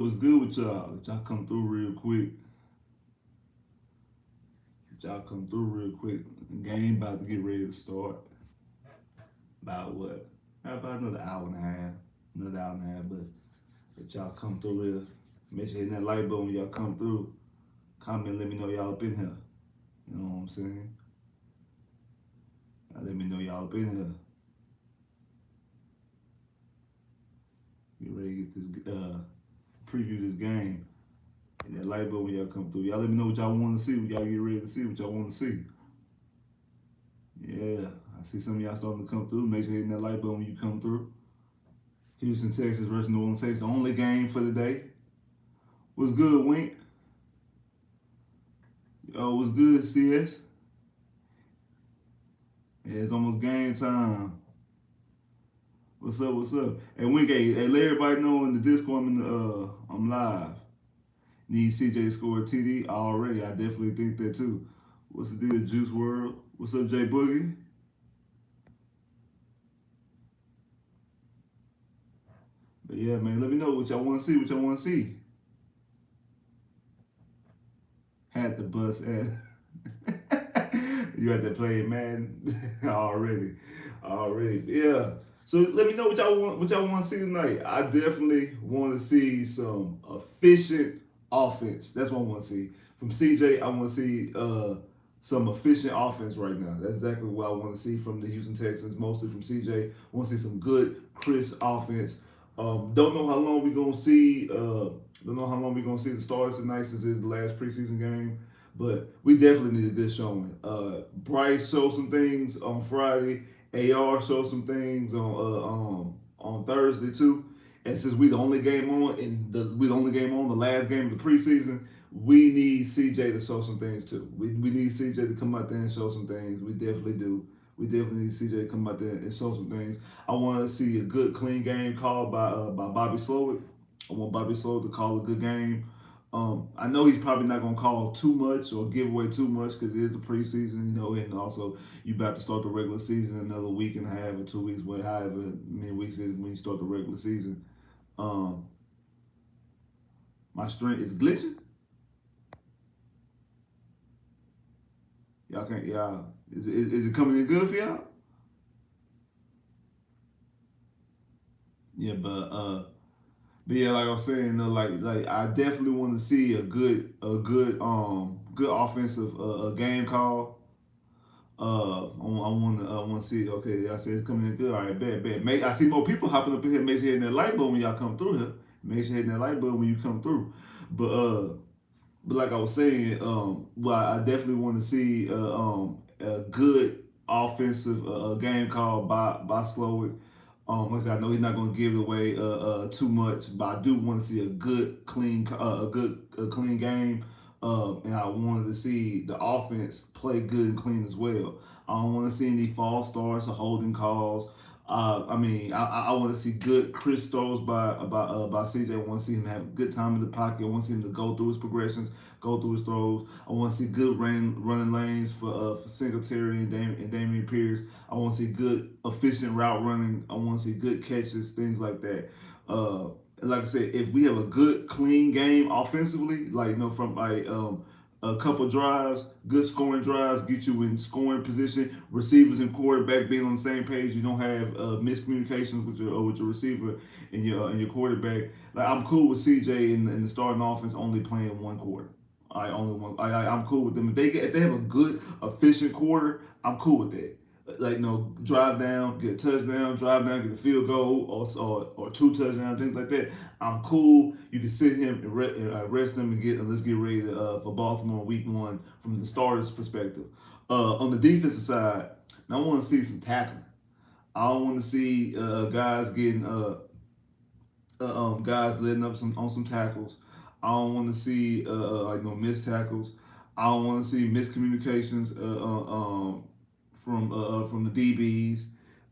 What's good with y'all? Let y'all come through real quick. Let y'all come through real quick. The game about to get ready to start. About what? About another hour and a half. Another hour and a half. But let y'all come through here. Make sure you hit that like button when y'all come through. Comment, let me know y'all up in here. You know what I'm saying? Let me know y'all up in here. Get ready to get this preview this game. Hit that like button when y'all come through. Y'all let me know what y'all want to see. What y'all get ready to see. What y'all want to see. Yeah, I see some of y'all starting to come through. Make sure you hit that like button when you come through. Houston, Texas versus New Orleans Saints, the only game for the day. What's good, Wink? What's good, CS? Yeah, it's almost game time. What's up? What's up? Hey, Wink, hey, let everybody know in the Discord I'm live. Need CJ to score a TD already. I definitely think that too. What's the deal, Juice World? What's up, Jay Boogie? But yeah, man, let me know what y'all want to see. What y'all want to see. Had the bus at. You had to play Madden already, already. Yeah. So let me know what y'all want. What y'all want to see tonight? I definitely want to see some efficient offense. That's what I want to see from CJ. I want to see some efficient offense right now. That's exactly what I want to see from the Houston Texans, mostly from CJ. I want to see some good, crisp offense. Don't know how long we gonna see. Don't know how long we gonna see the stars tonight since it's the last preseason game. But we definitely need a good showing. Bryce showed some things on Friday. AR showed some things on Thursday too. And since we the only game on we the only game on the last game of the preseason, we need CJ to show some things too. We need CJ to come out there and show some things. We definitely do. We definitely need CJ to come out there and show some things. I want to see a good, clean game called by Bobby Slowick. I want Bobby Slowick to call a good game. I know he's probably not going to call too much or give away too much because it is a preseason, and also you about to start the regular season another week and a half or 2 weeks, however many weeks it is when you start the regular season. Um, my strength is glitching. Y'all can't, y'all, is it coming in good for y'all? Yeah, but yeah, like I was saying, like I definitely want to see good offensive game call. I want to see. Okay, I said it's coming in good. All right, bad. Make I see more people hopping up in here. Make sure you hitting that like button when y'all come through here. Make sure you hitting that like button when you come through. But but like I was saying, well, I definitely want to see a good offensive game called by Slowick. Like I said, I know he's not going to give it away too much, but I do want to see a good, clean, clean game. And I wanted to see the offense play good and clean as well. I don't want to see any false starts or holding calls. I want to see good crisp throws by CJ. I want to see him have a good time in the pocket. I want to see him to go through his progressions, go through his throws. I want to see good running lanes for Singletary and Damian Pierce. I want to see good efficient route running. I want to see good catches, things like that. Like I said, if we have a good clean game offensively, like from a couple drives, good scoring drives, get you in scoring position. Receivers and quarterback being on the same page. You don't have miscommunications with your receiver and your quarterback. Like I'm cool with CJ in the starting offense only playing one quarter. I only want. I'm cool with them. If they have a good efficient quarter, I'm cool with that. Like drive down, get a touchdown, drive down, get a field goal, or two touchdowns, things like that. I'm cool. You can sit him and rest him and let's get ready for Baltimore week 1 from the starters' perspective. On the defensive side, I want to see some tackling. I don't want to see guys getting guys letting up some tackles. I don't want to see missed tackles. I don't want to see miscommunications from the DBs.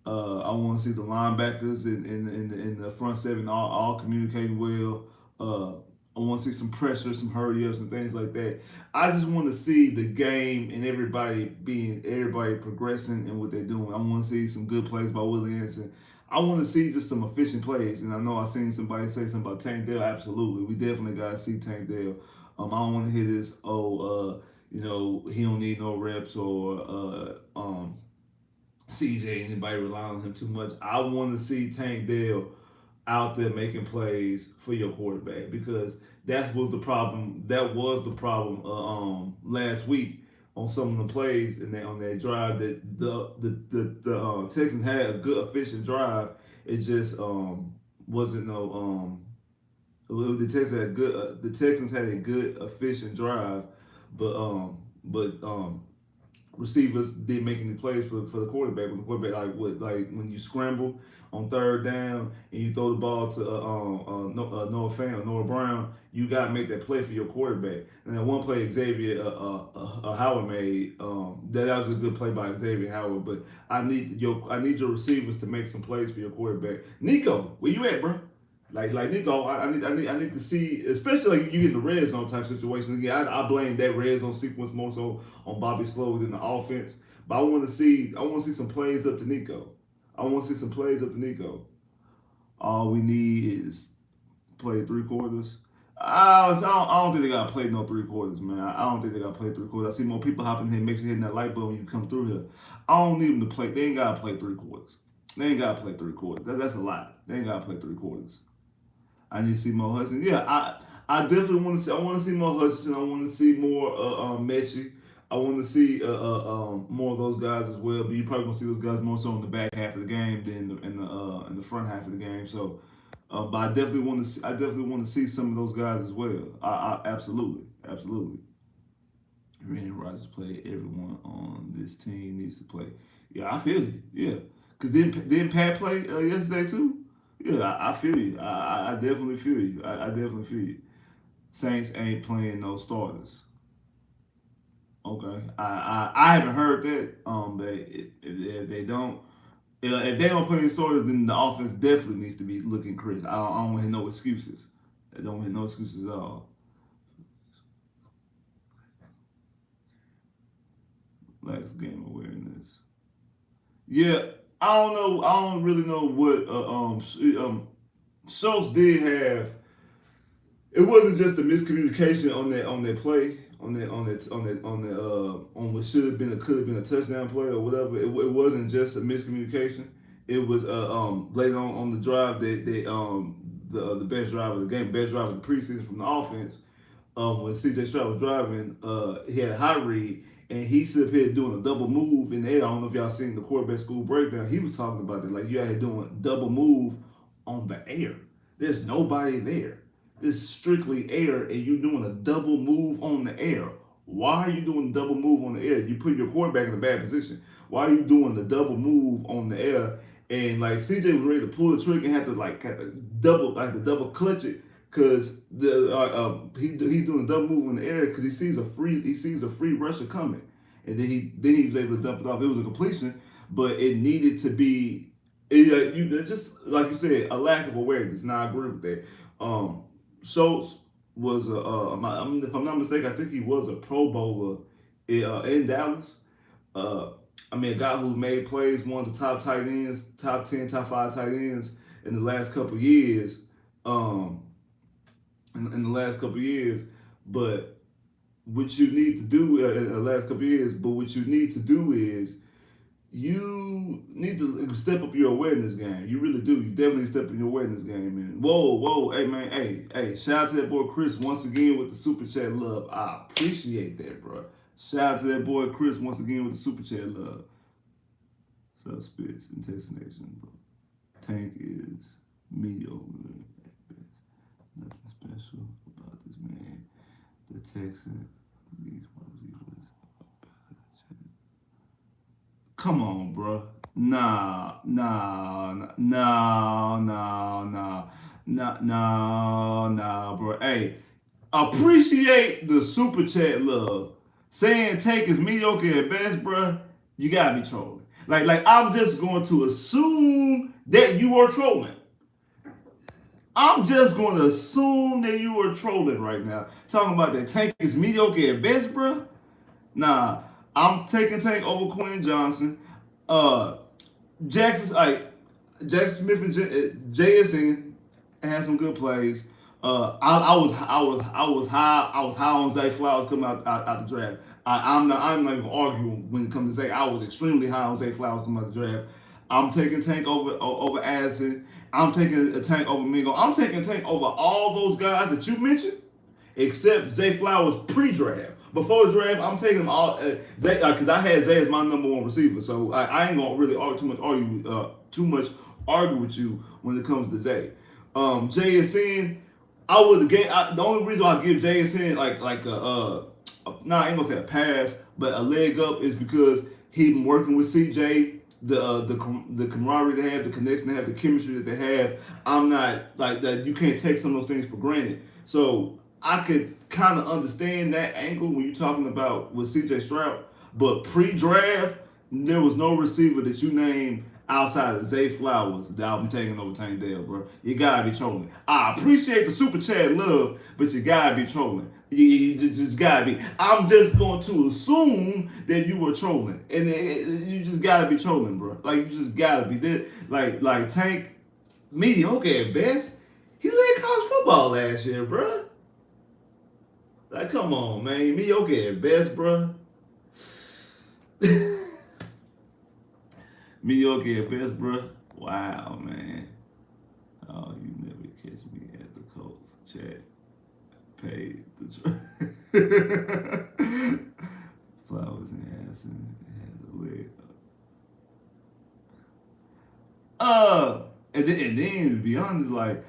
I want to see the linebackers in the front seven all communicating well. I want to see some pressure, some hurry ups, and things like that. I just want to see the game and everybody progressing and what they're doing. I want to see some good plays by Willie Anderson. I want to see just some efficient plays. And I know I seen somebody say something about Tank Dell. Absolutely, we definitely got to see Tank Dell. I don't want to hear this. He don't need no reps or CJ. Anybody rely on him too much. I want to see Tank Dell out there making plays for your quarterback because that was the problem. That was the problem last week on some of the plays and on that drive that the Texans had a good efficient drive. It just wasn't no the Texans had good the Texans had a good efficient drive, but receivers did make any plays for the quarterback. When the quarterback like when you scramble on third down and you throw the ball to Noah Fan or Noah Brown, you got to make that play for your quarterback. And then one play Xavier Howard made, that was a good play by Xavier Howard. But I need your receivers to make some plays for your quarterback. Nico, where you at, bro? Like Nico, I need to see, especially like you get the red zone type situation. Again, I blame that red zone sequence more so on Bobby Slow than the offense. But I want to see some plays up to Nico. I want to see some plays up to Nico. All we need is play 3 quarters. I don't think they gotta play no 3 quarters, man. I don't think they gotta play 3 quarters. I see more people hopping here, make sure hitting that light bulb when you come through here. I don't need them to play. They ain't gotta play 3 quarters. They ain't gotta play 3 quarters. That's a lot. They ain't gotta play 3 quarters. I need to see more Hudson. Yeah, I definitely want to see. I want to see more Hutchinson. I want to see more Mechie. I want to see more of those guys as well. But you probably gonna see those guys more so in the back half of the game than in the front half of the game. So, but I definitely want to see. I definitely want to see some of those guys as well. I absolutely. Randy Rogers played. Everyone on this team needs to play. Yeah, I feel you. Yeah, cause didn't Pat play yesterday too? Yeah, I feel you. I definitely feel you. I definitely feel you. Saints ain't playing no starters. Okay, I haven't heard that. But if they don't, if they don't play any starters, then the offense definitely needs to be looking crisp. I don't hear no excuses. I don't hear no excuses at all. Last game awareness. Yeah, I don't know. I don't really know what Schultz did have. It wasn't just a miscommunication on that play on what should have been could have been a touchdown play or whatever. It wasn't just a miscommunication. It was later on the drive that the best drive of the game, best drive of the preseason from the offense. When CJ Stroud was driving, he had a high read and he stood up here doing a double move in the air. I don't know if y'all seen the quarterback school breakdown. He was talking about that, like you out here doing double move on the air. There's nobody there. It's strictly air, and you doing a double move on the air. Why are you doing double move on the air? You put your quarterback in a bad position. Why are you doing the double move on the air? And like CJ was ready to pull the trigger and had to double clutch it because he's doing a double move in the air because he sees a free rusher coming, and then he was able to dump it off. It was a completion, but it needed to be just like you said, a lack of awareness. Now I agree with that. Schultz was if I'm not mistaken, I think he was a Pro Bowler in Dallas. A guy who made plays, one of the top tight ends, top 10, top 5 tight ends in the last couple of years. In the last couple of years, but what you need to do in the last couple of years, but what you need to do is you need to step up your awareness game. You really do. You definitely step up your awareness game, man. Whoa, hey man, hey, shout out to that boy Chris once again with the super chat love. I appreciate that, bro. Shout out to that boy Chris once again with the super chat love. Suspects intestination, bro. Tank is mediocre at best. Nothing special about this man. The Texan. Come on, bro. Nah, bro. Hey, appreciate the super chat love. Saying Tank is mediocre at best, bro. You gotta be trolling. Like I'm just going to assume that you are trolling. I'm just going to assume that you are trolling right now. Talking about that Tank is mediocre at best, bro. Nah, I'm taking Tank over Quinn Johnson. Jackson's like Jackson Smith and JSN had some good plays. I was high on Zay Flowers coming out the draft. I'm not even arguing when it comes to Zay. I was extremely high on Zay Flowers coming out the draft. I'm taking Tank over Addison. I'm taking a Tank over Mingo. I'm taking Tank over all those guys that you mentioned, except Zay Flowers pre-draft. Before the draft, I'm taking them all. Zay, because I had Zay as my number one receiver, so I ain't gonna really too much argue with you when it comes to Zay. JSN, I would have gave. The only reason I give JSN I ain't gonna say a pass, but a leg up is because he been working with CJ. The camaraderie they have, the connection they have, the chemistry that they have. I'm not like that. You can't take some of those things for granted. So I could kind of understand that angle when you're talking about with CJ Stroud. But pre-draft, there was no receiver that you named outside of Zay Flowers that I'm taking over Tank Dell, bro. You gotta be trolling. I appreciate the super chat love, but you gotta be trolling. You just gotta be. I'm just going to assume that you were trolling, and you just gotta be trolling, bro. Like you just gotta be. Like Tank, mediocre at best. He led college football last year, bro. Like, come on, man. Mediocre at best, bro. Mediocre at best, bro. Wow, man. Oh, you never catch me at the Colts. Chat. Paid the Flowers and Addison has a leg up. And then to be honest, like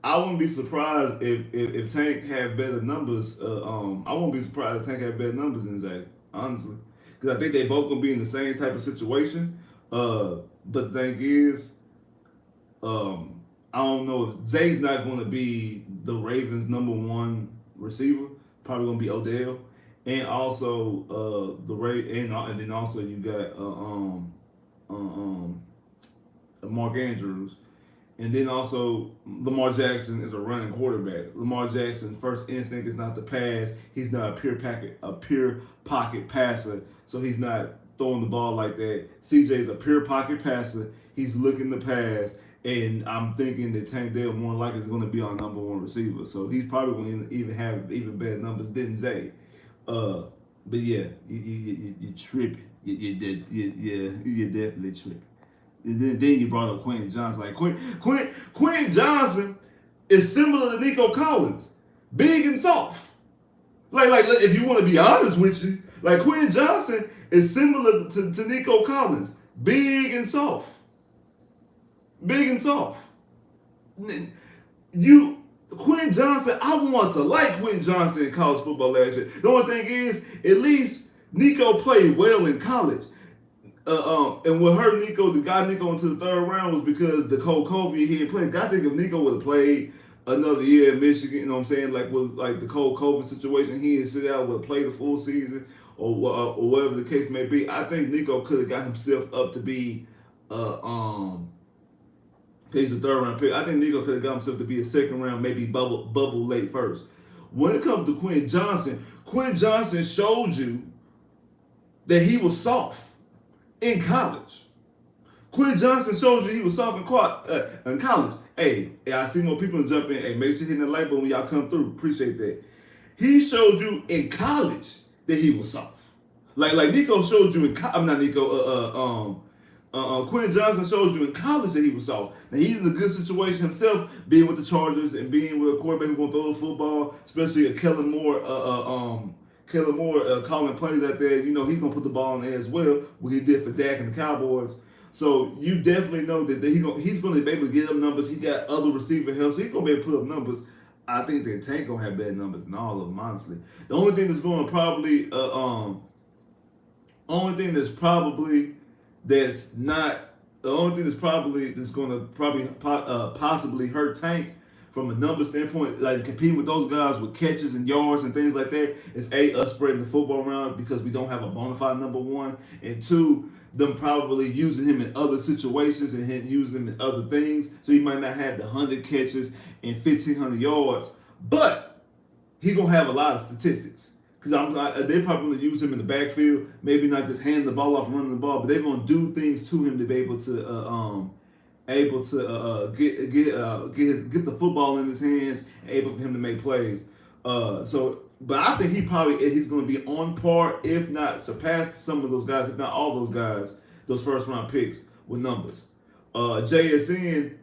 I wouldn't be surprised if Tank had better numbers. I wouldn't be surprised if Tank had better numbers than Zay, honestly, because I think they both gonna be in the same type of situation. But the thing is, I don't know if Zay's not gonna be the Ravens' number one receiver. Probably gonna be Odell, and also and then also you got Mark Andrews. And then also, Lamar Jackson is a running quarterback. Lamar Jackson's first instinct is not to pass. He's not a pure pocket passer. So he's not throwing the ball like that. CJ's a pure pocket passer. He's looking to pass. And I'm thinking that Tank Dell more likely is going to be our number one receiver. So he's probably going to even have even better numbers than Zay. But yeah, you tripping. You're definitely tripping. And then you brought up Quentin Johnson. Like Quentin Johnson is similar to Nico Collins, big and soft. Like if you want to be honest with you, like Quentin Johnson is similar to Nico Collins, big and soft, big and soft. Quentin Johnson, I want to like Quentin Johnson in college football last year. The only thing is, at least Nico played well in college. And what hurt Nico, the guy Nico into the third round was because the cold COVID he had played. I think if Nico would have played another year in Michigan, you know what I'm saying, like with like the cold COVID situation, he didn't sit out, would have played the full season or whatever the case may be. I think Nico could have got himself up to be he's a third round pick. I think Nico could have got himself to be a second round, maybe bubble late first. When it comes to Quentin Johnson showed you that he was soft in college. Quentin Johnson showed you he was soft in college. Hey, I see more people jump in. Hey, make sure you hit the like button when y'all come through. Appreciate that. He showed you in college that he was soft. Like Nico showed you in I'm not Nico. Quentin Johnson showed you in college that he was soft. Now he's in a good situation himself, being with the Chargers and being with a quarterback who's gonna throw the football, especially a Kellen Moore. Calling plays out there, you know, he's going to put the ball in the air as well, what he did for Dak and the Cowboys. So you definitely know that he's going to be able to get up numbers. He got other receiver help, so he's going to be able to put up numbers. I think that Tank going to have better numbers than all of them, honestly. The only thing that's going to probably, that's going to possibly hurt Tank from a number standpoint, like competing with those guys with catches and yards and things like that, is us spreading the football around because we don't have a bona fide number one, and two, them probably using him in other situations and him using him in other things. So he might not have the 100 catches and 1,500 yards, but he gonna have a lot of statistics because they're probably going to use him in the backfield. Maybe not just hand the ball off and running the ball, but they're going to do things to him to be able to get the football in his hands, and able for him to make plays. But I think he's going to be on par, if not surpass some of those guys, if not all those guys, those first round picks with numbers. JSN,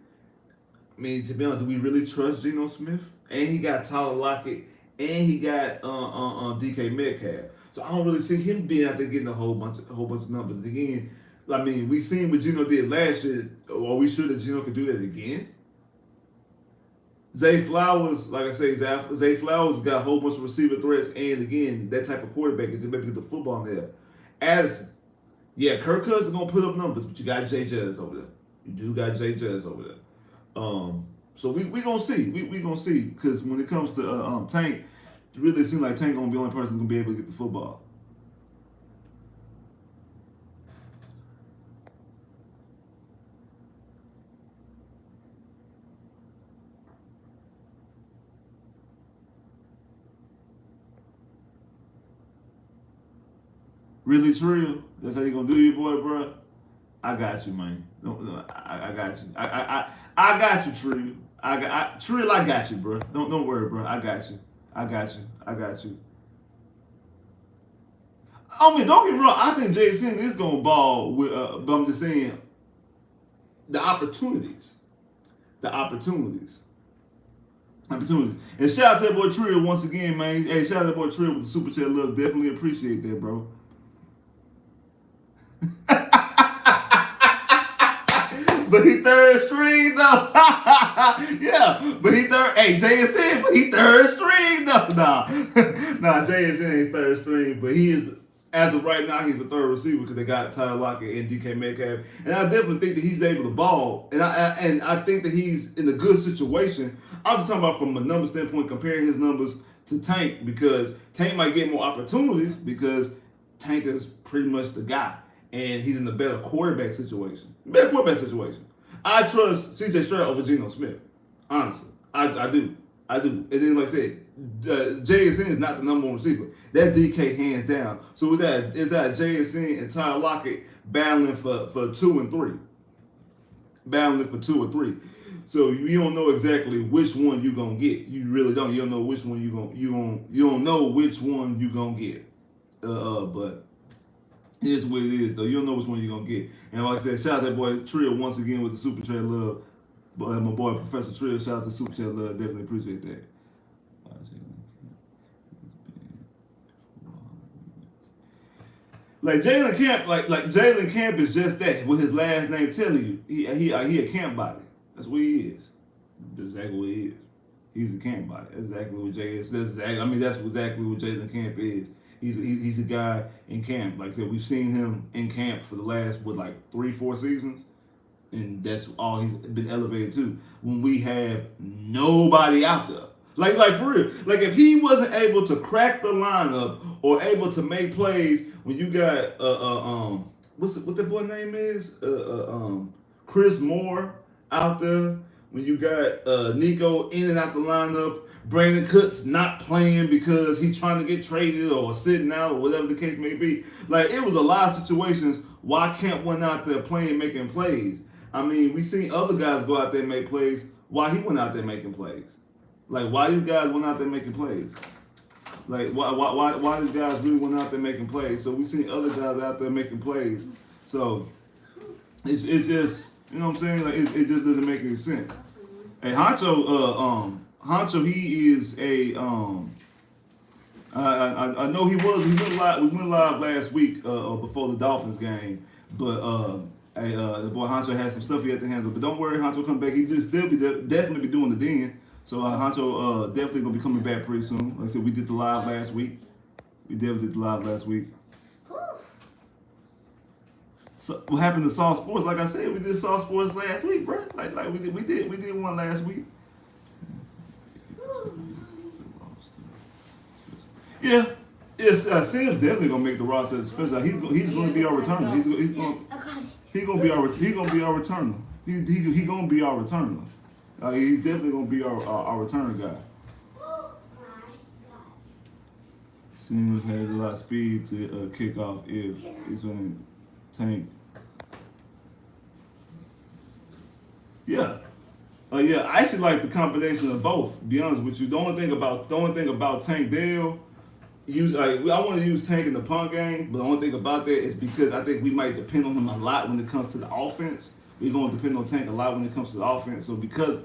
I mean, to be honest, do we really trust Geno Smith? And he got Tyler Lockett, and he got DK Metcalf. So I don't really see him being out there getting a whole bunch of numbers again. I mean, we seen what Geno did last year. Are we sure that Geno could do that again? Zay Flowers, like I say, Zay Flowers got a whole bunch of receiver threats, and again, that type of quarterback is just maybe get the football in there. Addison, yeah, Kirk Cousins gonna put up numbers, but you got Jay Jettis over there. You do got Jay Jettis over there. So we gonna see. We gonna see, because when it comes to Tank, it really seems like Tank gonna be the only person who's gonna be able to get the football. Really, Trill? That's how you gonna do your boy, bro? I got you, man. No, I got you. I got you, Trill. Trill, I got you, bro. Don't worry, bro. I got you. I got you. I mean, don't get me wrong. I think JSN is gonna ball with, but I'm just saying the opportunities. And shout out to that boy Trill once again, man. Hey, shout out to that boy Trill with the super chat love. Definitely appreciate that, bro. But he third string though. Yeah, but he third. Hey, JSN, but he third string though. Nah, JSN ain't third string, but he is. As of right now, he's the third receiver because they got Tyler Lockett and DK Metcalf, and I definitely think that he's able to ball, and I think that he's in a good situation. I'm just talking about from a number standpoint, comparing his numbers to Tank, because Tank might get more opportunities because Tank is pretty much the guy, and he's in a better quarterback situation. I trust CJ Stroud over Geno Smith. Honestly, I do. And then, like I said, JSN is not the number one receiver. That's DK hands down. So it's at JSN and Tyler Lockett battling for 2 and 3. So you don't know exactly which one you gonna get. You really don't. You don't know which one you don't know which one you gonna get. But here's what it is, though. You don't know which one you're gonna get. And like I said, shout out to that boy Trill once again with the super chat love. But my boy Professor Trill, shout out to super chat love. Definitely appreciate that. Like Jalen Camp, like Jalen Camp is just that. With his last name telling you, he a camp body. That's what he is. That's exactly what he is. He's a camp body. That's exactly what Jay is. That's exactly what Jalen Camp is. He's a guy in camp. Like I said, we've seen him in camp for the last 3-4 seasons, and that's all he's been elevated to. When we have nobody out there, like for real, like if he wasn't able to crack the lineup or able to make plays, when you got what the boy name is Chris Moore out there, when you got Nico in and out the lineup. Brandon Cooks not playing because he's trying to get traded or sitting out or whatever the case may be. Like, it was a lot of situations why Kemp went out there playing, making plays. I mean, we seen other guys go out there and make plays. Why he went out there making plays? Like, why these guys went out there making plays? Like, why these guys really went out there making plays? So we seen other guys out there making plays. So it's just, you know what I'm saying? Like, it just doesn't make any sense. Hey, Honcho, he is a I know he went live. We went live last week before the Dolphins game, but the boy Honcho had some stuff he had to handle. But don't worry, Honcho come back. He just still definitely be doing the den. So Honcho definitely gonna be coming back pretty soon. Like I said, we did the live last week. So what happened to Saw Sports? Like I said, we did Saw Sports last week, bro. Like we did one last week. Yeah, Sam's definitely gonna make the roster. Especially he's gonna be our returner. He's gonna be our returner. He gonna be our returner. He's definitely gonna be our returner guy. Sims has a lot of speed to kick off if it's going to tank. Yeah. Yeah, I actually like the combination of both. To be honest with you, the only thing about Tank Dale, I want to use Tank in the punt game, but the only thing about that is because I think we might depend on him a lot when it comes to the offense. We're going to depend on Tank a lot when it comes to the offense. So because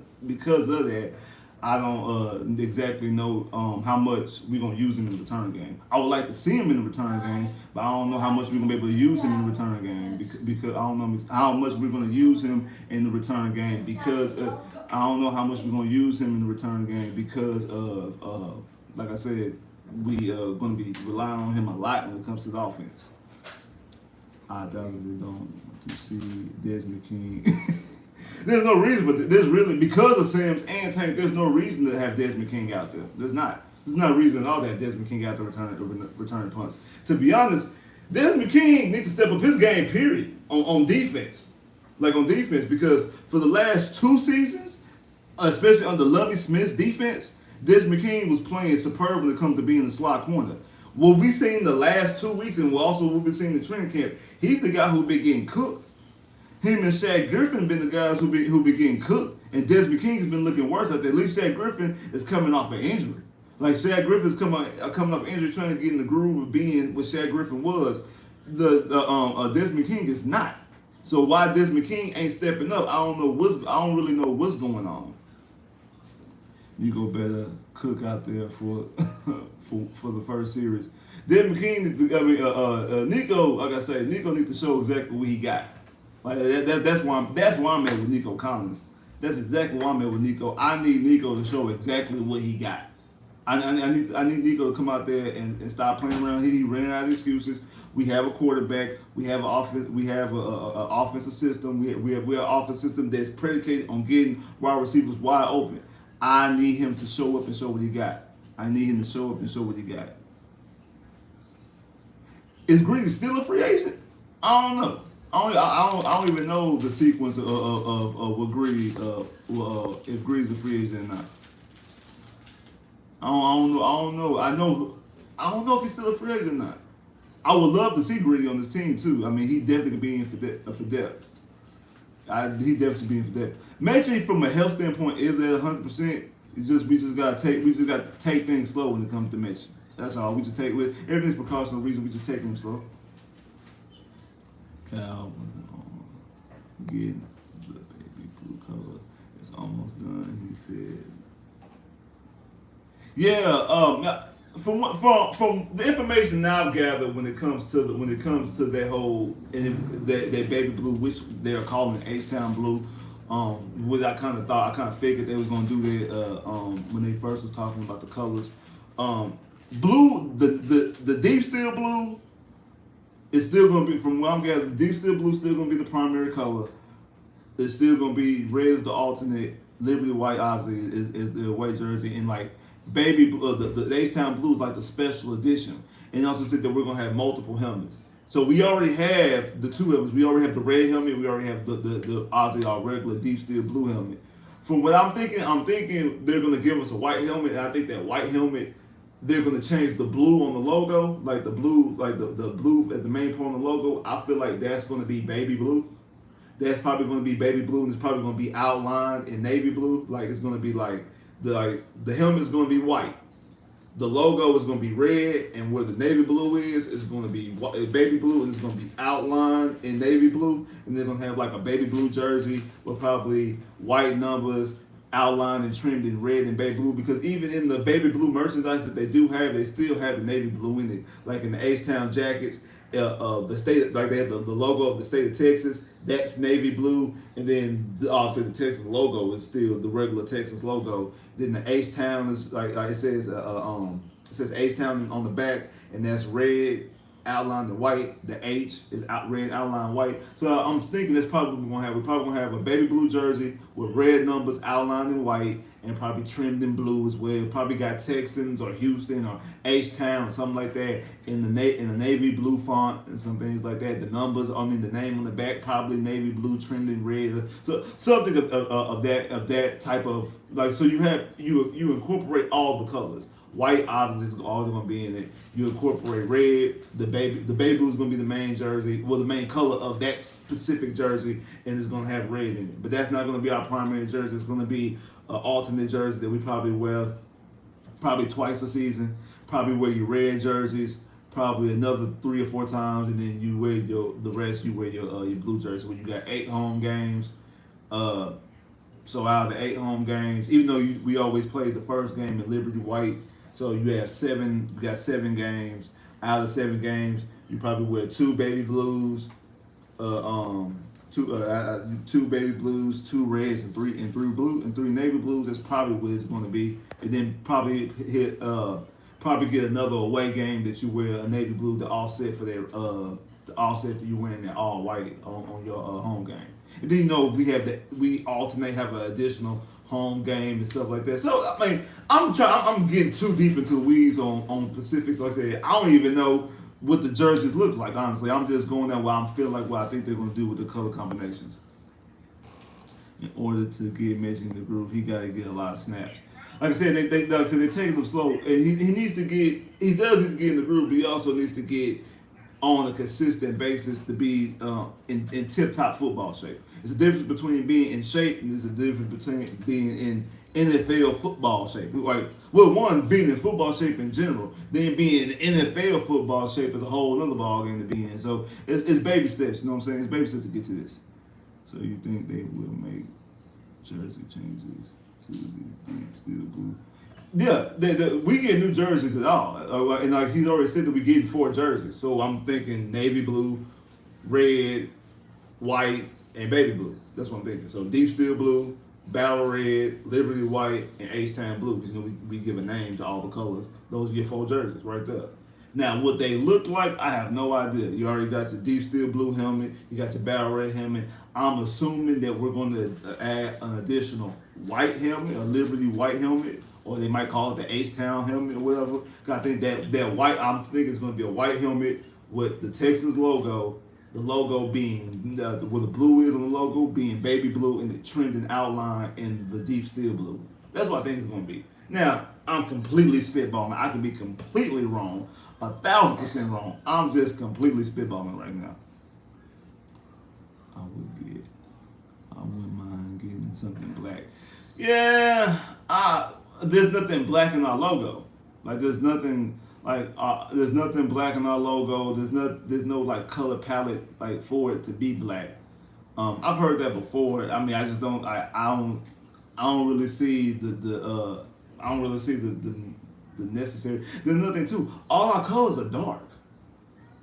of that, I don't exactly know how much we're gonna use him in the return game. I would like to see him in the return game, but I don't know how much we're gonna be able to use him in the return game because I don't know how much we're gonna use him in the return game because I don't know how much we're gonna use him in the return game because of like I said, we gonna be relying on him a lot when it comes to the offense. I definitely don't want to see Desmond King. There's no reason for this. There's really because of Sims and Tank. There's no reason to have Desmond King out there. There's not. There's not a reason at all to have Desmond King out there return punts. To be honest, Desmond King needs to step up his game. Period on defense, like on defense, because for the last 2 seasons, especially under Lovie Smith's defense, Desmond King was playing superb when it comes to being the slot corner. What we've seen the last 2 weeks, and also what we've been seeing in the training camp, he's the guy who's been getting cooked. Him and Shaq Griffin been the guys who been getting cooked, and Desmond King has been looking worse out there. At least Shaq Griffin is coming off an injury. Like Shaq Griffin's coming off injury, trying to get in the groove of being what Shaq Griffin was. The Desmond King is not. So why Desmond King ain't stepping up? I don't really know what's going on. Nico better cook out there for for the first series. Desmond King, Nico, like I said, Nico needs to show exactly what he got. Like that's why I'm at with Nico Collins. That's exactly why I'm at with Nico. I need Nico to show exactly what he got. I need Nico to come out there and stop playing around. He ran out of excuses. We have a quarterback. We have an offense. We have a offensive system. We have an offensive system that's predicated on getting wide receivers wide open. I need him to show up and show what he got. I need him to show up and show what he got. Is Greedy still a free agent? I don't know. I don't even know the sequence of what Greedy if Greedy's a free agent or not. I don't know. I don't know if he's still a free agent or not. I would love to see Greedy on this team too. I mean, he definitely could be in for depth. He definitely should be in for depth. Matching from a health standpoint is at 100%. We just gotta take things slow when it comes to Mitch. That's all. We just take with everything's precautionary reason. We just take them slow. Cal, getting the baby blue color. It's almost done. He said. Yeah. From the information now I've gathered when it comes to that whole that baby blue, which they're calling H-Town blue. What I kind of figured they was gonna do that when they first were talking about the colors. Blue, the deep steel blue is still gonna be, from what I'm gathering, deep steel blue is still gonna be the primary color. It's still gonna be red is the alternate, Liberty White obviously is the white jersey, and like baby blue, the H-Town blue is like the special edition. And also said that we're gonna have multiple helmets. So we already have the two helmets. We already have the red helmet. We already have the obviously our regular deep steel blue helmet. From what I'm thinking they're gonna give us a white helmet, and I think that white helmet they're gonna change the blue on the logo, like the blue, like the blue as the main point on the logo. I feel like that's gonna be baby blue. That's probably gonna be baby blue, and it's probably gonna be outlined in navy blue. Like it's gonna be like the helmet is gonna be white. The logo is going to be red, and where the navy blue is going to be baby blue, and it's going to be outlined in navy blue. And they're going to have like a baby blue jersey with probably white numbers outlined and trimmed in red and baby blue. Because even in the baby blue merchandise that they do have, they still have the navy blue in it. Like in the H-Town jackets, the state, like they have the logo of the state of Texas. That's navy blue, and then obviously the Texas logo is still the regular Texas logo. Then the H-Town is like it says H-Town on the back, and that's red outlined in white. The H is red outlined white. So I'm thinking that's probably what we're gonna have. We're probably gonna have a baby blue jersey with red numbers outlined in white and probably trimmed in blue as well. Probably got Texans or Houston or H-Town or something like that in the navy blue font and some things like that. The numbers, the name on the back probably navy blue trimmed in red. So something of that type of, like, so you incorporate all the colors. White obviously is always going to be in it. You incorporate red. The baby blue is going to be the main jersey, well, the main color of that specific jersey, and it's going to have red in it. But that's not going to be our primary jersey. It's going to be an alternate jersey that we probably wear probably twice a season. Probably wear your red jerseys. Probably another 3 or 4 times, and then you wear the rest. You wear your blue jersey. When you got 8 home games. So out of the 8 home games, even though we always played the first game in Liberty White, so you have 7. You got 7 games. Out of the 7 games, you probably wear 2 baby blues, two baby blues, 2 reds, and 3 blue and 3 navy blues. That's probably what it's going to be, and then probably get another away game that you wear a navy blue to offset for you wearing that all white on your home game. And then we alternate, have an additional home game and stuff like that. So I mean, I'm getting too deep into the weeds on specifics. Like I said, I don't even know what the jerseys look like. Honestly, I'm just going down what I'm feeling like what I think they're going to do with the color combinations. In order to get mentioned in the group, he got to get a lot of snaps. Like I said, they're taking him slow, and he does need to get in the group, but he also needs to get on a consistent basis to be in tip-top football shape. There's a difference between being in shape, and there's a difference between being in NFL football shape. One, being in football shape in general, then being in NFL football shape is a whole other ballgame to be in. So it's baby steps, you know what I'm saying? It's baby steps to get to this. So you think they will make jersey changes to the deep steel blue? Yeah, we get new jerseys at all, and like he's already said that we getting 4 jerseys. So I'm thinking navy blue, red, white, and baby blue. That's what I'm thinking. So deep steel blue, battle red, liberty white, and H-Town blue. Because we give a name to all the colors. Those are your 4 jerseys right there. Now, what they look like, I have no idea. You already got your deep steel blue helmet. You got your battle red helmet. I'm assuming that we're going to add an additional white helmet, a Liberty white helmet, or they might call it the H-Town helmet or whatever. I think that white, I'm thinking it's going to be a white helmet with the Texans logo, the logo being, where the blue is on the logo being baby blue and the trending outline in the deep steel blue. That's what I think it's going to be. Now, I'm completely spitballing. I could be completely wrong, 1,000% wrong. I'm just completely spitballing right now. I wouldn't mind getting something black. Yeah, there's nothing black in our logo. Like there's nothing black in our logo. There's no like color palette like for it to be black. I've heard that before. I mean, I just don't. I don't really see the necessary. There's nothing too. All our colors are dark.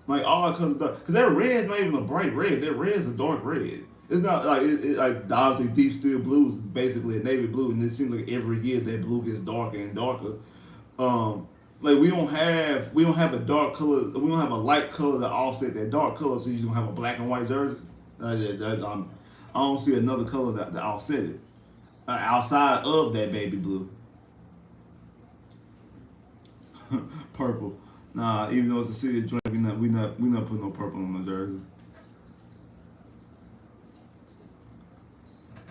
Like all our colors are dark. Because that red's not even a bright red. That red's a dark red. It's not like like obviously deep steel blue is basically a navy blue, and it seems like every year that blue gets darker and darker. Like we don't have a dark color. We don't have a light color to offset that dark color. So you just don't have a black and white jersey. I don't see another color that offset it outside of that baby blue. Purple. Nah, even though it's a city of joint, we not putting no purple on the jersey.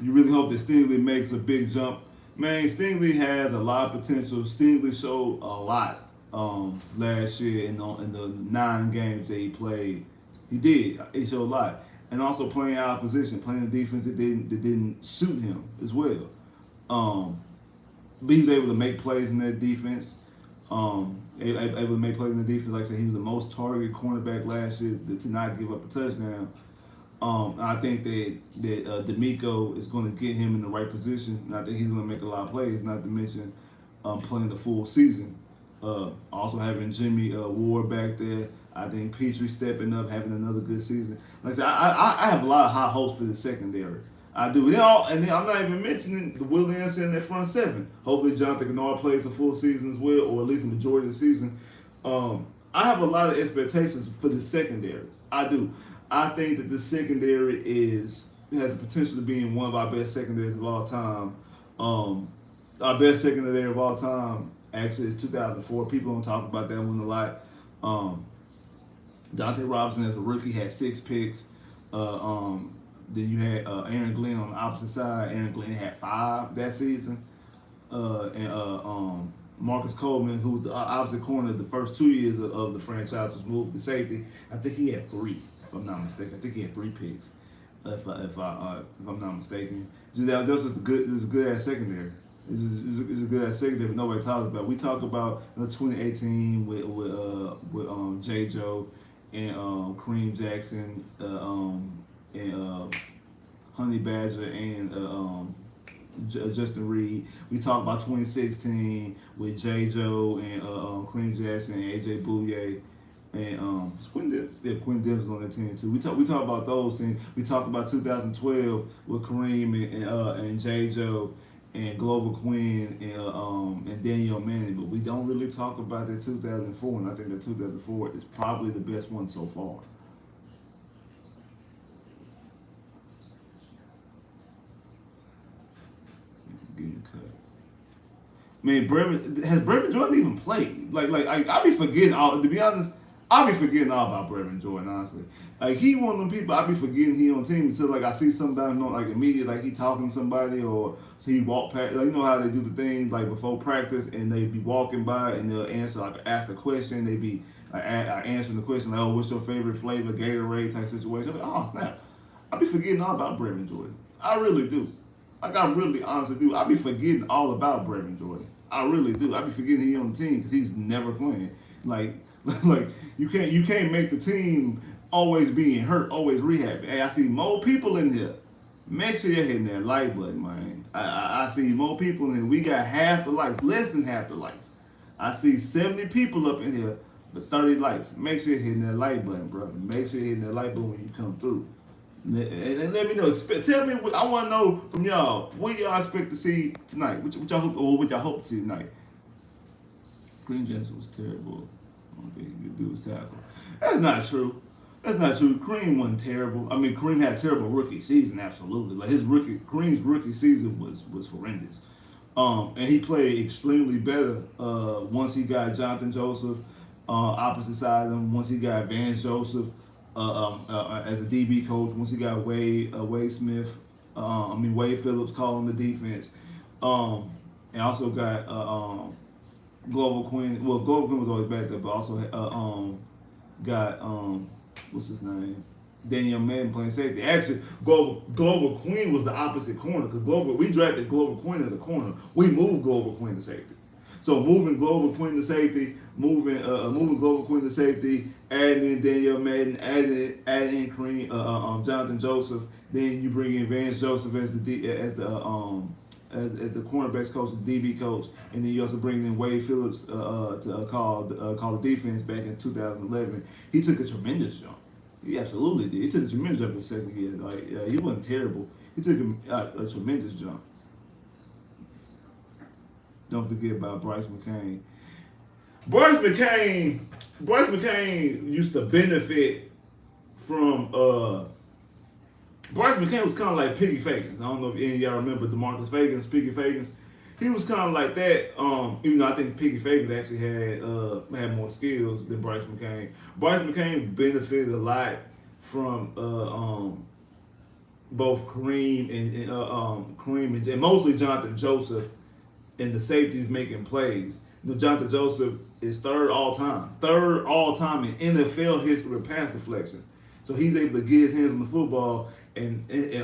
You really hope that Stingley makes a big jump. Man, Stingley has a lot of potential. Stingley showed a lot last year in the 9 games that he played. He did. He showed a lot. And also playing out of position, playing a defense that didn't suit him as well. But he was able to make plays in that defense. Able to make plays in the defense. Like I said, he was the most targeted cornerback last year to not give up a touchdown. I think that D'Amico is going to get him in the right position, and I think he's going to make a lot of plays. Not to mention playing the full season. Also having Jimmy Ward back there. I think Petrie stepping up, having another good season. Like I said, I have a lot of high hopes for the secondary. I do. And then I'm not even mentioning the Willie Anderson in that front 7. Hopefully Jonathan Kennard plays the full season as well, or at least the majority of the season. I have a lot of expectations for the secondary. I do. I think that the secondary has the potential to be one of our best secondaries of all time. Our best secondary of all time actually is 2004. People don't talk about that one a lot. Dante Robinson as a rookie had 6 picks. Then you had Aaron Glenn on the opposite side. Aaron Glenn had 5 that season. Marcus Coleman, who was the opposite corner the first 2 years of the franchise, was moved to safety. I think he had three, if I'm not mistaken. I think he had 3 picks, if I'm not mistaken. That was just a good ass secondary. It's a good ass secondary, but nobody talks about. We talk about 2018 with J. Joe and Kareem Jackson and Honey Badger and Justin Reed. We talked about 2016 with J. Joe and Kareem Jackson and AJ Bouye and Quinn Dibbs was on that team too. We talk about those things. We talked about 2012 with Kareem and J. Joe and Glover Quinn and Daniel Manning, but we don't really talk about that 2004, and I think that 2004 is probably the best one so far. Getting cut. Man, Brevin Jordan even played? I be forgetting all. To be honest, I be forgetting all about Brevin Jordan. Honestly, like he one of them people I be forgetting he on team until like I see somebody like immediately like he talking to somebody or so he walk past. Like, you know how they do the things like before practice and they be walking by and they'll answer like ask a question. They be answering the question like, oh, what's your favorite flavor, Gatorade type situation. I'm like, oh snap, I be forgetting all about Brevin Jordan. I really do. Like I really honestly do. I be forgetting all about Brevin Jordan. I really do. I be forgetting he on the team because he's never playing. Like like you can't make the team always being hurt, always rehabbing. Hey, I see more people in here. Make sure you're hitting that like button, man. I see more people in here. We got half the likes, less than half the likes. I see 70 people up in here, but 30 likes. Make sure you're hitting that like button, bro. Make sure you're hitting that like button when you come through. And let me know. Tell me. I want to know from y'all what y'all expect to see tonight. What y'all hope to see tonight. Green Jackson was terrible. I don't think he could do his tackle. That's not true. That's not true. Kareem wasn't terrible. I mean, Kareem had a terrible rookie season. Absolutely. Like Kareem's rookie season was horrendous. And he played extremely better once he got Jonathan Joseph opposite side of him. Once he got Vance Joseph as a DB coach. Once he got Wade Smith, Wade Phillips calling the defense, and also got Glover Quinn. Well, Glover Quinn was always back there, but also got what's his name? Daniel Manning playing safety. Actually, Glover Quinn was the opposite corner because we drafted Glover Quinn as a corner. We moved Glover Quinn to safety. So moving Glover Quinn to safety, moving Glover Quinn to safety, adding in Daniel Madden, adding in Kareem, Jonathan Joseph. Then you bring in Vance Joseph as the cornerbacks coach, the DB coach, and then you also bring in Wade Phillips to call the defense back in 2011. He took a tremendous jump. He absolutely did. He took a tremendous jump in the second year. Like he wasn't terrible. He took a tremendous jump. Don't forget about Bryce McCain. Bryce McCain used to benefit from Bryce McCain was kind of like Piggy Fagans. I don't know if any of y'all remember DeMarcus Fagans, Piggy Fagans. He was kind of like that. Even though I think Piggy Fagans actually had more skills than Bryce McCain. Bryce McCain benefited a lot from both Kareem and mostly Jonathan Joseph and the safeties making plays. You know, Jonathan Joseph is third all time in NFL history with pass deflections. So he's able to get his hands on the football, and Bryce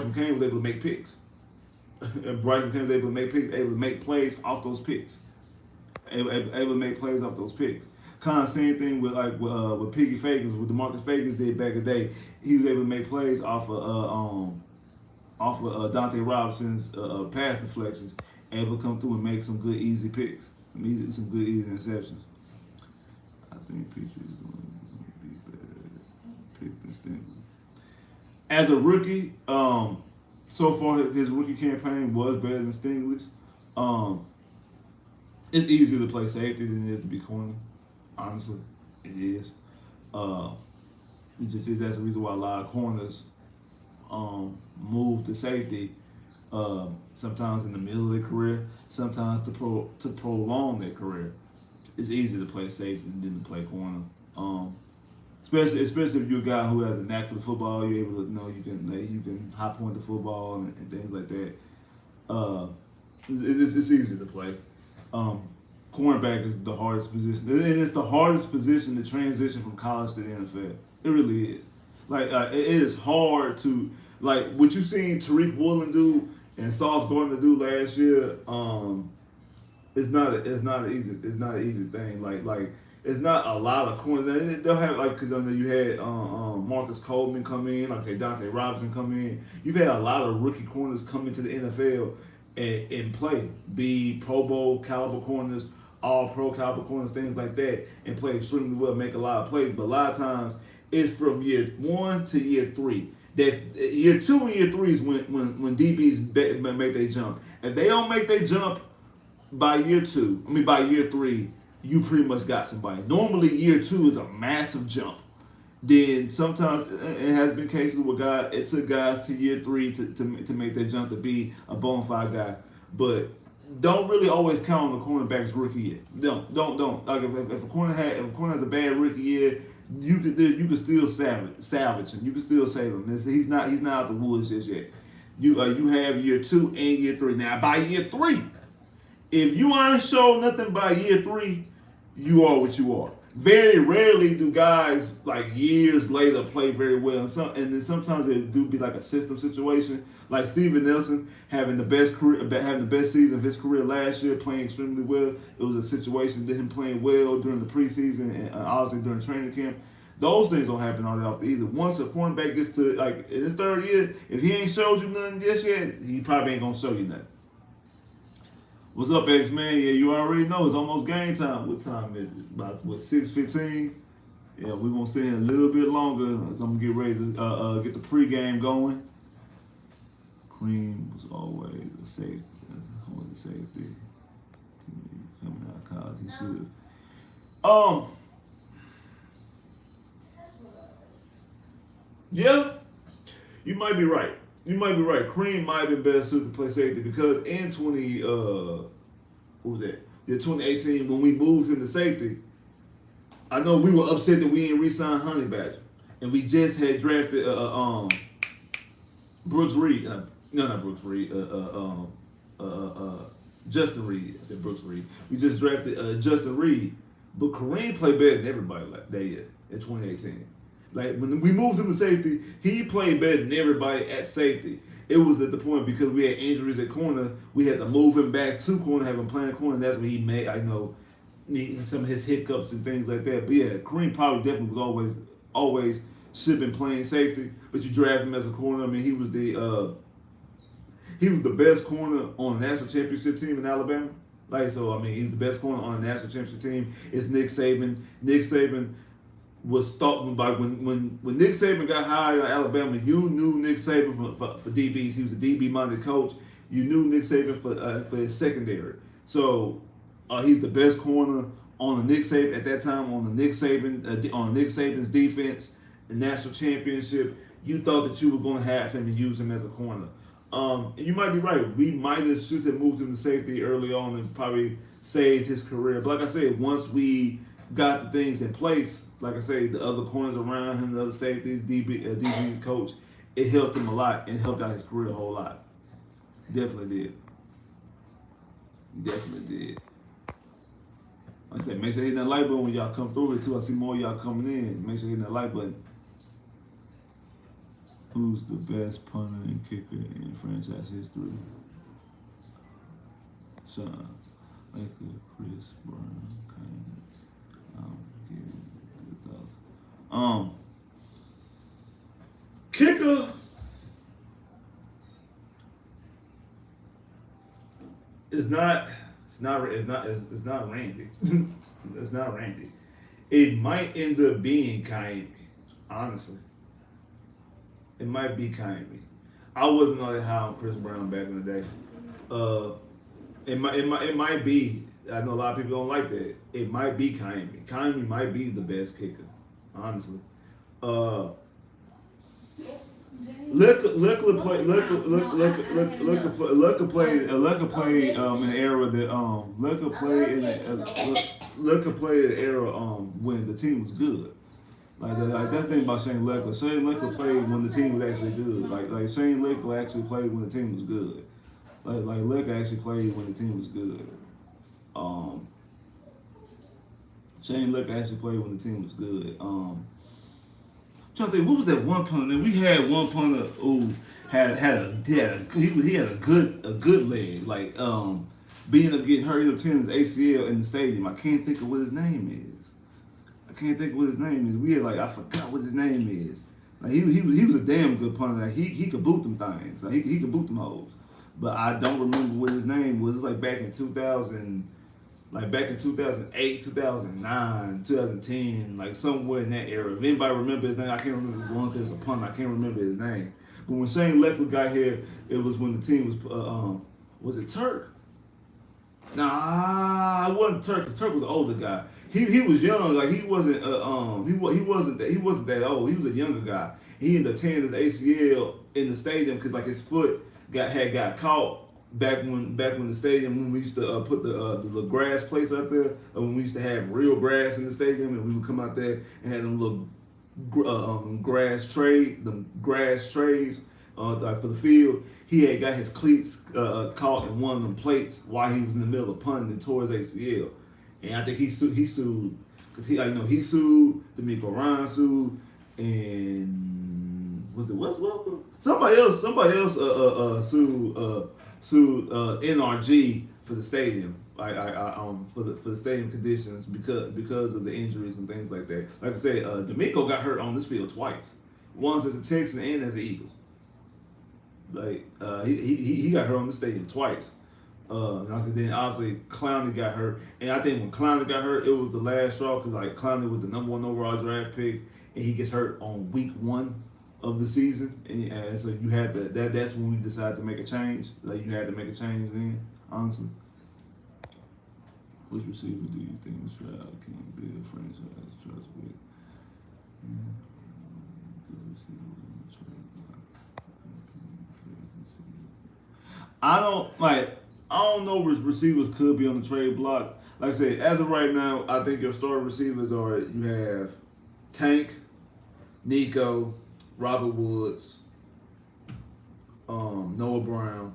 McCain was able to make picks. Bryce McCain was able to make plays off those picks. Able to make plays off those picks. Kind of same thing with Piggy Fagans, what DeMarcus Fagans did back in the day. He was able to make plays off of Dante Robinson's pass deflections, able to come through and make some good easy picks, some good easy interceptions. I think Petrie is going to be better pick than Stingley. As a rookie, so far his rookie campaign was better than Stingley's. It's easier to play safety than it is to be corner. Honestly, it is. You just see that's the reason why a lot of corners move to safety. Sometimes in the middle of their career, sometimes to prolong their career. It's easier to play safety than to play corner. Especially if you're a guy who has a knack for the football, you're able to you can high point the football and things like that. It's easy to play. Um, Cornerback is the hardest position, and it's the hardest position to transition from college to the NFL. It really is. Like it is hard to like what you seen Tariq Woolen do and Sauce Gardner do last year. It's not an easy thing. Like it's not a lot of corners. And they'll have like because I know you had Marcus Coleman come in, like say Dante Robinson come in. You've had a lot of rookie corners come into the NFL and play, be Pro Bowl caliber corners, All Pro caliber corners, things like that, and play extremely well, make a lot of plays. But a lot of times it's from year 1 to year 3. That year 2 and year 3 is when DBs make their jump. If they don't make their jump by by year 3, you pretty much got somebody. Normally, year 2 is a massive jump. Then sometimes it has been cases where it took guys to year 3 to make that jump to be a bona fide guy. But don't really always count on the cornerback's rookie year. Don't. Like if a corner has a bad rookie year, you could still salvage him. You can still save him. He's not out the woods just yet. You have year 2 and year 3. Now by year 3. If you ain't show nothing by year 3, you are what you are. Very rarely do guys like years later play very well, and then sometimes it do be like a system situation. Like Steven Nelson having the best season of his career last year, playing extremely well. It was a situation that him playing well during the preseason and obviously during training camp. Those things don't happen all that often either. Once a cornerback gets to like in his 3rd year, if he ain't showed you nothing just yet, he probably ain't gonna show you nothing. What's up, X-Man? Yeah, you already know it's almost game time. What time is it? About, 6:15? Yeah, we're going to sit here a little bit longer. So I'm going to get ready to get the pregame going. Cream was always a safety. Always a safety. Coming out of college, he should. Yeah, you might be right. Cream might have been better suited to play safety because in 2018 when we moved him to safety, I know we were upset that we didn't re-sign Honey Badger, and we just had drafted Brooks Reed. No, not Brooks Reed. Justin Reed. I said Brooks Reed. We just drafted Justin Reed, but Kareem played better than everybody like that year in 2018. Like when we moved him to safety, he played better than everybody at safety. It was at the point because we had injuries at corner, we had to move him back to corner, have him playing corner. And that's when he made, some of his hiccups and things like that. But yeah, Kareem probably definitely was always should have been playing safety. But you draft him as a corner. I mean, he was the best corner on the national championship team in Alabama. He was the best corner on the national championship team. It's Nick Saban. Nick Saban was thought by when Nick Saban got hired at Alabama, you knew Nick Saban for DBs. He was a DB-minded coach. You knew Nick Saban for his secondary. So he's the best corner on the Nick Saban at that time on Nick Saban's defense, the national championship. You thought that you were going to have him and use him as a corner. And you might be right. We might have should have moved him to safety early on and probably saved his career. But like I said, once we got the things in place, like I say, the other corners around him, the other safeties, DB coach, it helped him a lot and helped out his career a whole lot. Definitely did. Like I said, make sure you hit that like button when y'all come through here too. I see more of y'all coming in. Make sure you hit that like button. Who's the best punter and kicker in franchise history? Sean, Laker, Chris Brown, kicker. It's not Randy. It's not Randy. It might end up being Kaimi, honestly. It might be Kaimi. I wasn't all that high on Chris Brown back in the day. It might be. I know a lot of people don't like that. It might be Kaimi. Kaimi might be the best kicker, honestly. Luck played in an era when the team was good. That's the thing about Shane Leckler. Shane Leckler played when the team was actually good. Like Shane Leckler actually played when the team was good. Like Luck actually played when the team was good. Um, Shane Luck actually played when the team was good. Trying to think, what was that one punter? We had one punter who he had a good leg. Like being up getting hurt, he up tearing his ACL in the stadium. I can't think of what his name is. I can't think of what his name is. We had like I forgot what his name is. Like he was a damn good punter. Like, he could boot them things. Like he could boot them hoes. But I don't remember what his name was. It's like back in 2000, like back in 2008, 2009, 2010, like somewhere in that era. If anybody remember his name, I can't remember one because it's a punter. I can't remember his name. But when Shane Leckler got here, it was when the team was it Turk? Nah, it wasn't Turk. 'Cause Turk was the older guy. He was young, like he wasn't he wasn't that old. He was a younger guy. He ended up tearing his ACL in the stadium because like his foot got caught back when the stadium when we used to put the little grass place out there, when we used to have real grass in the stadium and we would come out there and had them little grass trays like for the field. He had got his cleats caught in one of them plates while he was in the middle of punting and tore his ACL. And I think he sued because he sued, D'Amico Ryan sued, and was it Wes Welker? Somebody else sued NRG for the stadium. For the stadium conditions because of the injuries and things like that. Like I said, D'Amico got hurt on this field twice. Once as a Texan and as an Eagle. Like he got hurt on the stadium twice. And I said then obviously Clowney got hurt, and I think when Clowney got hurt, it was the last straw because like Clowney was the #1 overall draft pick, and he gets hurt on week 1 of the season, and so you had to that's when we decided to make a change. Like you had to make a change then, honestly. Which receiver do you think Stroud can build franchise trust with? I don't know which receivers could be on the trade block. Like I said, as of right now, I think your starting receivers are you have Tank, Nico, Robert Woods, Noah Brown.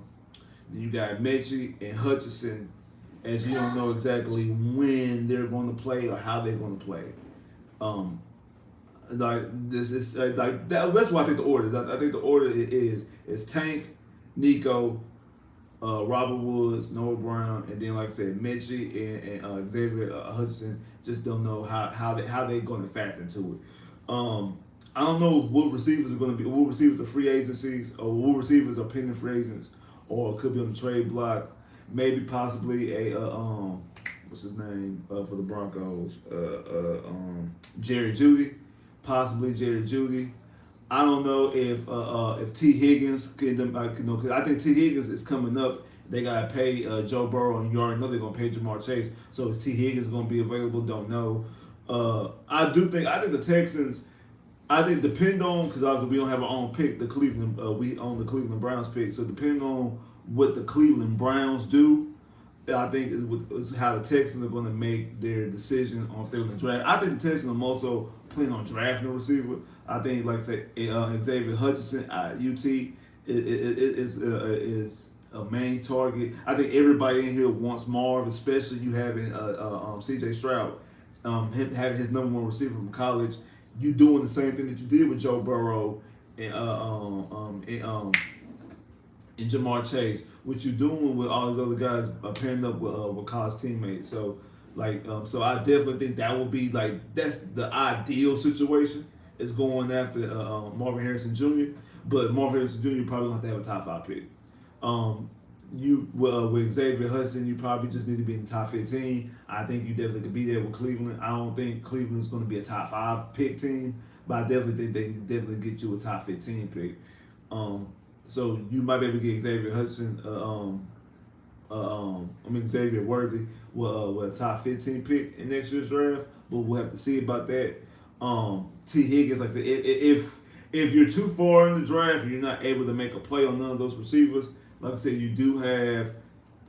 Then you got Mechie and Hutchinson, as you don't know exactly when they're going to play or how they're going to play. Like this is like that. That's what I think the order is. I think the order is Tank, Nico, Robert Woods, Noah Brown, and then like I said, Mechie and Xavier Hutchinson. Just don't know how they're going to factor into it. I don't know what receivers are going to be. What receivers are free agencies, or what receivers are pending free agents, or it could be on the trade block. Maybe possibly a what's his name for the Broncos? Jerry Jeudy, possibly Jerry Jeudy. I don't know if T Higgins can, because I think T Higgins is coming up. They gotta pay Joe Burrow, and you already know they're gonna pay Jamar Chase. So is T Higgins gonna be available? Don't know. I think the Texans. I think depend on because obviously we don't have our own pick. The Cleveland we own the Cleveland Browns pick. So depending on what the Cleveland Browns do, I think is how the Texans are going to make their decision on if they're going to draft. I think the Texans are also planning on drafting a receiver. I think, like I said, Xavier Hutchinson at UT is a main target. I think everybody in here wants Marv, especially you having C.J. Stroud, him having his #1 receiver from college. You doing the same thing that you did with Joe Burrow and Jamar Chase. What you doing with all these other guys pairing up with college teammates. So so I definitely think that would be that's the ideal situation is going after Marvin Harrison Jr. But Marvin Harrison Jr. probably going to have a top 5 pick. With Xavier Hudson, you probably just need to be in the top 15. I think you definitely could be there with Cleveland. I don't think Cleveland's going to be a top 5 pick team, but I definitely think they can definitely get you a top 15 pick. So you might be able to get Xavier Hudson, Xavier Worthy with a top 15 pick in next year's draft, but we'll have to see about that. T. Higgins, like I said, if you're too far in the draft and you're not able to make a play on none of those receivers, like I said, you do have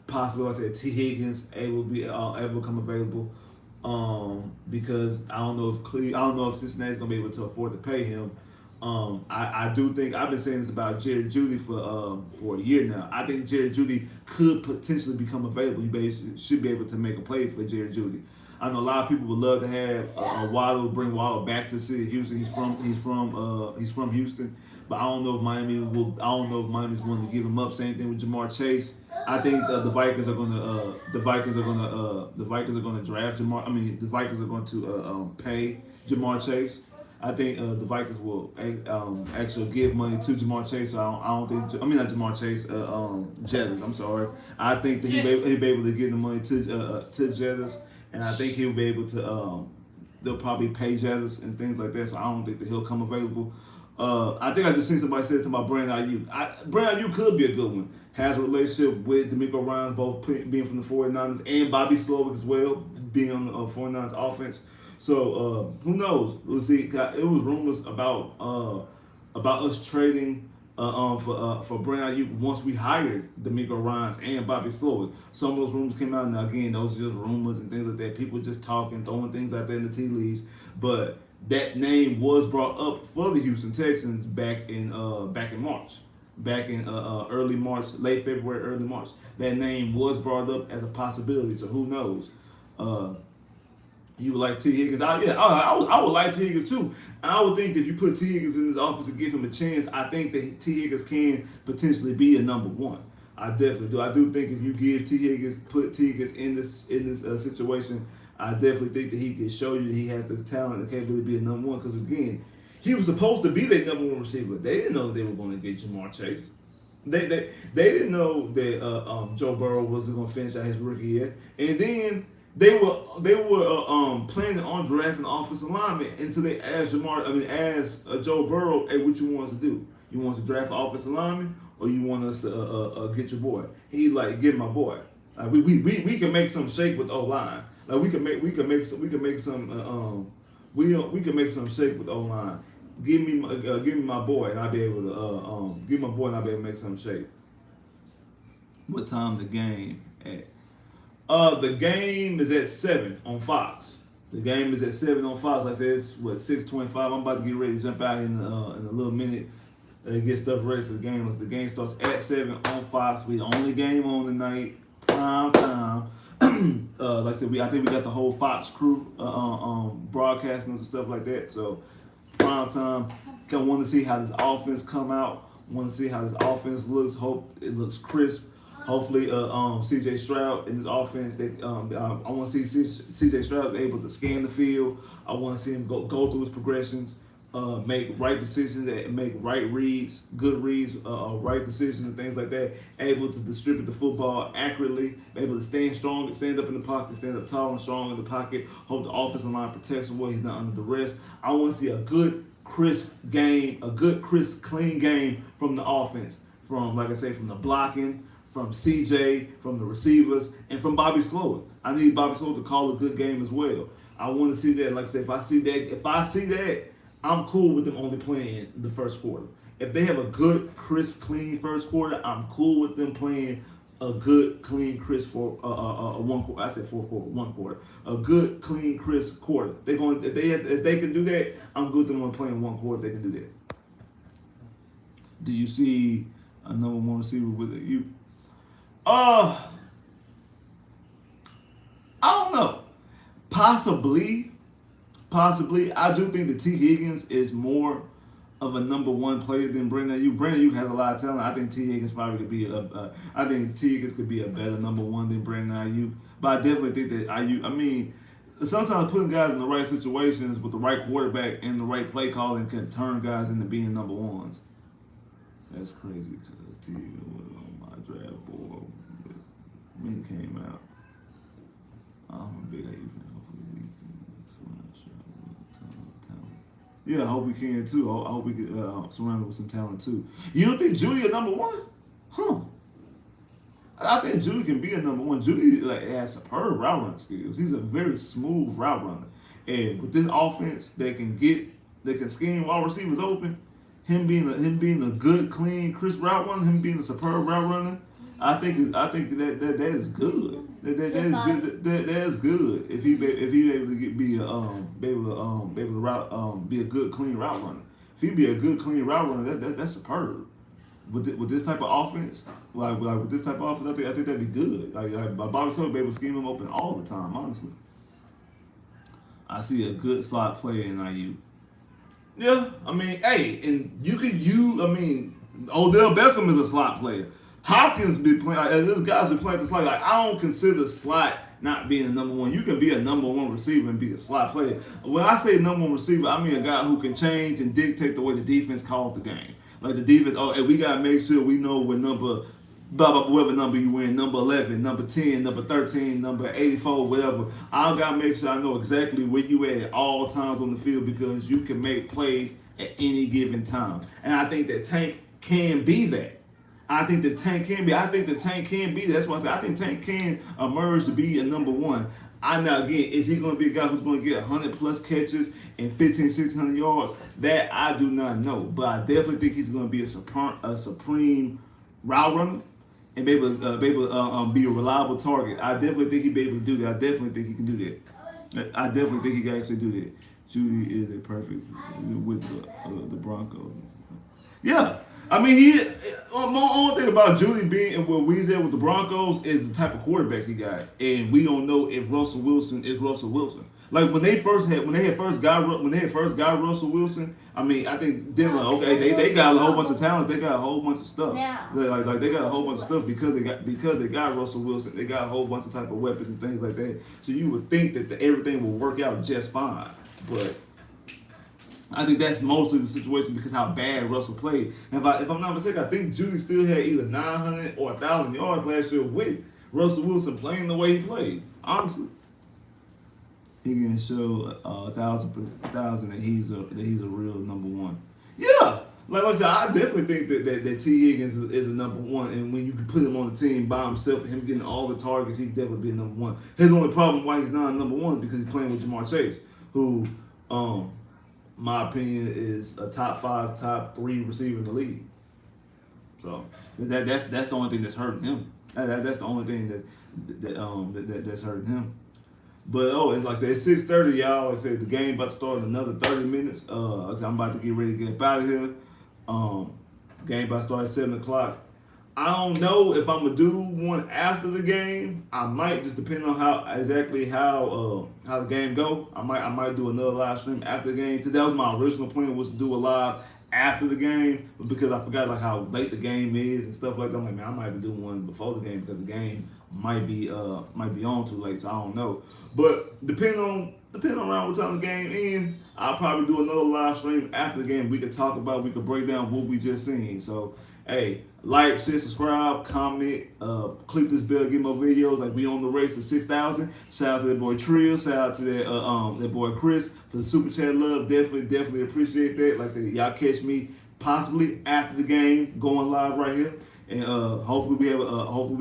possibly, like I said, T. Higgins able to come available. Because I don't know if Cincinnati's gonna be able to afford to pay him. I do think I've been saying this about Jerry Judy for a year now. I think Jerry Judy could potentially become available. You basically should be able to make a play for Jerry Judy. I know a lot of people would love to have Waddle, bring Waddle back to the city of Houston. He's from Houston, but I don't know if Miami will. I don't know if Miami's willing to give him up. Same thing with Jamar Chase. I think the Vikings are gonna draft Jamar. I mean, the Vikings are going to pay Jamar Chase. I think the Vikings will actually give money to Jamar Chase. So I don't think. I mean, not Jamar Chase. Jettis. I'm sorry. I think that he'll be able to give the money to Jettis, and I think he'll be able to. They'll probably pay Jettis and things like that. So I don't think that he'll come available. I think I just seen somebody say something about Brandon Ayuk. Brandon Ayuk could be a good one. Has a relationship with D'Amico Ryans, both being from the 49ers, and Bobby Slowick as well, being on the 49ers offense. So who knows? We'll see. It was rumors about us trading for Brandon Ayuk once we hired D'Amico Ryans and Bobby Slowick. Some of those rumors came out, and again, those are just rumors and things like that. People just talking, throwing things out there in the tea leaves. But that name was brought up for the Houston Texans back in March. Back in early March, late February, early March. That name was brought up as a possibility, so who knows? You would like T. Higgins? I would like T. Higgins too. I would think that if you put T. Higgins in this office and give him a chance, I think that T. Higgins can potentially be a number one. I definitely do. I do think if you give put T. Higgins in this situation, I definitely think that he can show you that he has the talent and capability to be a number one. Because again, he was supposed to be their number one receiver. They didn't know they were going to get Jamar Chase. They didn't know that Joe Burrow wasn't going to finish out his rookie year, and then they were planning on drafting offensive lineman until they asked Joe Burrow, hey, what you want us to do? You want us to draft an offensive lineman, or you want us to get your boy? He like, get my boy. We can make some shake with O line. Like we can make some shake with O line. Give me my boy, and I'll be able to give my boy, and I'll be able to make some shake. What time the game at? The game is at 7 on Fox. The game is at 7 on Fox. Like I said, it's 6:25. I'm about to get ready to jump out in a little minute and get stuff ready for the game. The game starts at 7 on Fox. We the only game on tonight, prime time. Like I said, I think we got the whole Fox crew broadcasting and stuff like that. So prime time. I want to see how this offense come out. Want to see how this offense looks. Hope it looks crisp. Hopefully, C.J. Stroud in this offense. I want to see C.J. Stroud able to scan the field. I want to see him go through his progressions, make right decisions, make right reads, good reads, right decisions, and things like that. Able to distribute the football accurately. Able to stand strong, stand up in the pocket, stand up tall and strong in the pocket. Hope the offensive line protects him where he's not under duress. I want to see a good, crisp game, a good, crisp, clean game from the offense. From, like I say, from the blocking, from CJ, from the receivers, and from Bobby Slowick. I need Bobby Slowick to call a good game as well. I want to see that. Like I said, if I see that, I'm cool with them only playing the first quarter. If they have a good, crisp, clean first quarter, I'm cool with them playing a good, clean, crisp one quarter. I said fourth quarter, 1 quarter. A good, clean, crisp quarter. If they can do that, I'm good with them only playing 1 quarter. They can do that. Do you see a number one receiver with you? I don't know. Possibly. I do think that T. Higgins is more of a number one player than Brandon Ayuk. Brandon Ayuk has a lot of talent. I think T. Higgins probably could be I think T. Higgins could be a better number one than Brandon Ayuk. But I definitely think that Ayuk. I mean, sometimes putting guys in the right situations with the right quarterback and the right play calling can turn guys into being number ones. That's crazy because T. Higgins was on my draft board when he came out. I'm a big Ayuk fan. Yeah, I hope we can too. I hope we get surrounded with some talent too. You don't think Judy a number one? Huh. I think Judy can be a number one. Judy has superb route running skills. He's a very smooth route runner. And with this offense that can scheme wide receivers open, him being a good, clean, crisp route runner, him being a superb route runner, I think that is good. That is good if he able to be a good clean route runner. if he be a good, clean route runner, that's superb. With this type of offense, like with this type of offense, I think that'd be good. Like Bobby Sawyer be able to scheme him open all the time. Honestly, I see a good slot player in IU. Yeah, I mean, hey, and I mean, Odell Beckham is a slot player. Hopkins be playing. Like, these guys are playing the slot. Like, I don't consider slot not being a number one. You can be a number one receiver and be a slot player. When I say number one receiver, I mean a guy who can change and dictate the way the defense calls the game. Like the defense, and we gotta make sure we know what number, blah blah, whatever number you win, number 11, number 10, number 13, number 84, whatever. I gotta make sure I know exactly where you at all times on the field because you can make plays at any given time. And I think that Tank can be that. I think the Tank can be. I think the Tank can be. That's why I say I think Tank can emerge to be a number one. I now again, is he going to be a guy who's going to get 100 plus catches and 1,600 yards? That I do not know, but I definitely think he's going to be a supreme route runner and be able to be a reliable target. I definitely think he'd be able to do that. I definitely think he can do that. I definitely think he can actually do that. Judy is a perfect with the Broncos. Yeah. I mean, my only thing about Judy being where we's at with the Broncos is the type of quarterback he got, and we don't know if Russell Wilson is Russell Wilson. Like when they first got Russell Wilson, I mean, I think they were like, okay, they got a whole bunch of talents, they got a whole bunch of stuff. Yeah. Like they got a whole bunch of stuff because they got Russell Wilson, they got a whole bunch of type of weapons and things like that. So you would think that everything will work out just fine, but I think that's mostly the situation because how bad Russell played. And if I'm not mistaken, I think Judy still had either 900 or 1,000 yards last year with Russell Wilson playing the way he played. Honestly, he can show 1,000 that he's a real number one. Yeah, like I said, I definitely think that T. Higgins is a number one, and when you can put him on the team by himself, him getting all the targets, he definitely be a number one. His only problem why he's not a number one is because he's playing with Jamar Chase, who my opinion is a top 5, top 3 receiver in the league. So that's the only thing that's hurting him. That's the only thing that's hurting him. But it's like I said, it's 6:30, y'all. Like I said, the game about to start in another 30 minutes. I'm about to get ready to get up out of here. Game about to start at 7 o'clock. I don't know if I'm gonna do one after the game. I might, just depending on how the game go. I might do another live stream after the game because that was my original plan, was to do a live after the game, but because I forgot like how late the game is and stuff like that. I'm like, man, I might be doing one before the game because the game might be on too late, so I don't know. But depending on around what time the game ends, I'll probably do another live stream after the game. We could break down what we just seen. So hey, like, share, subscribe, comment, click this bell, get more videos. Like, we on the race to 6,000. Shout out to that boy Trill. Shout out to that boy Chris for the super chat love. Definitely appreciate that. Like I said, y'all catch me possibly after the game going live right here, and hopefully we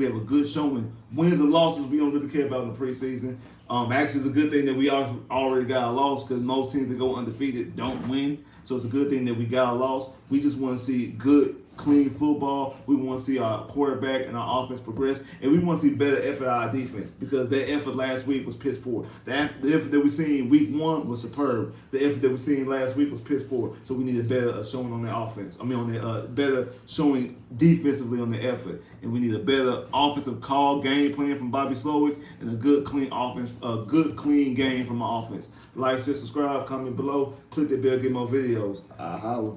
have a good showing. Wins and losses we don't really care about in the preseason. Actually, it's a good thing that we already got a loss because most teams that go undefeated don't win. So it's a good thing that we got a loss. We just want to see good, clean football. We want to see our quarterback and our offense progress, and we want to see better effort out of our defense because that effort last week was piss poor. The effort that we seen week 1 was superb. The effort that we seen last week was piss poor. So we need a better showing on the offense. I mean, on the better showing defensively on the effort, and we need a better offensive call game plan from Bobby Slowick and a good, clean game from our offense. Like, share, subscribe, comment below, click that bell, get more videos. I holla.